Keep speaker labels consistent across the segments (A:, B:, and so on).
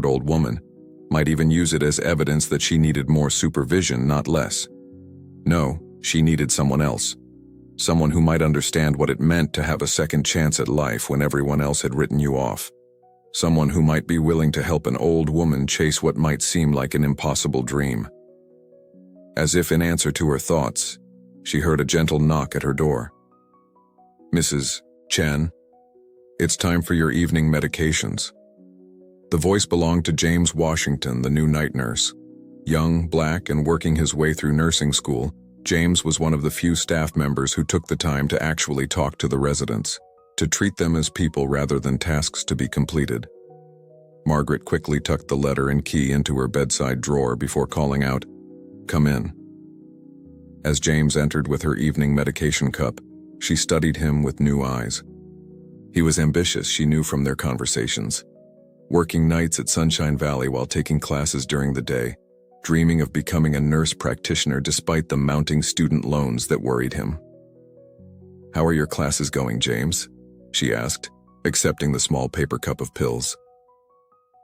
A: short old woman, might even use it as evidence that she needed more supervision, not less. No, she needed someone else. Someone who might understand what it meant to have a second chance at life when everyone else had written you off. Someone who might be willing to help an old woman chase what might seem like an impossible dream. As if in answer to her thoughts, she heard a gentle knock at her door. "Mrs. Chen, it's time for your evening medications." The voice belonged to James Washington, the new night nurse. Young, black, and working his way through nursing school, James was one of the few staff members who took the time to actually talk to the residents, to treat them as people rather than tasks to be completed. Margaret quickly tucked the letter and key into her bedside drawer before calling out, "Come in." As James entered with her evening medication cup, she studied him with new eyes. He was ambitious, she knew from their conversations. Working nights at Sunshine Valley while taking classes during the day, dreaming of becoming a nurse practitioner despite the mounting student loans that worried him. "How are your classes going, James?" she asked, accepting the small paper cup of pills.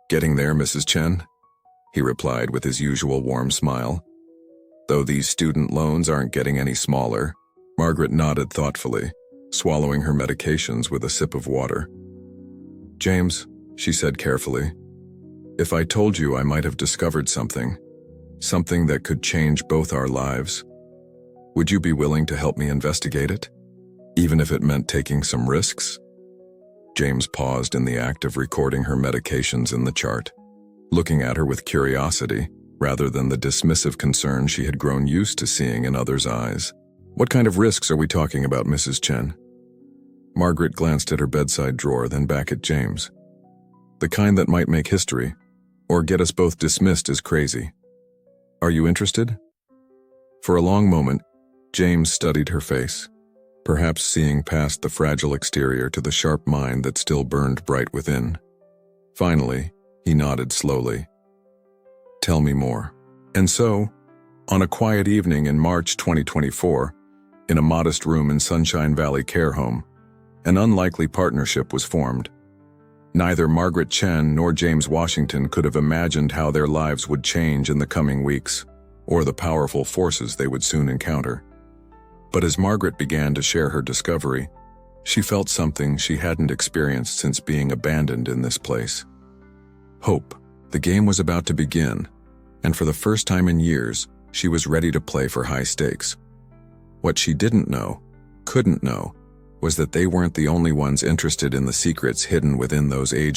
A: "Getting there, Mrs. Chen," he replied with his usual warm smile. "Though these student loans aren't getting any smaller." Margaret nodded thoughtfully, swallowing her medications with a sip of water. "James," she said carefully, "if I told you I might have discovered something that could change both our lives, would you be willing to help me investigate it, even if it meant taking some risks?" James paused in the act of recording her medications in the chart, looking at her with curiosity rather than the dismissive concern she had grown used to seeing in others' eyes. "What kind of risks are we talking about, Mrs. Chen?" Margaret glanced at her bedside drawer, then back at James. "The kind that might make history, or get us both dismissed as crazy. Are you interested?" For a long moment, James studied her face, perhaps seeing past the fragile exterior to the sharp mind that still burned bright within. Finally, he nodded slowly. "Tell me more." And so, on a quiet evening in March 2024, in a modest room in Sunshine Valley Care Home, an unlikely partnership was formed. Neither Margaret Chen nor James Washington could have imagined how their lives would change in the coming weeks, or the powerful forces they would soon encounter. But as Margaret began to share her discovery, she felt something she hadn't experienced since being abandoned in this place. Hope. The game was about to begin, and for the first time in years, she was ready to play for high stakes. What she didn't know, couldn't know, was that they weren't the only ones interested in the secrets hidden within those aged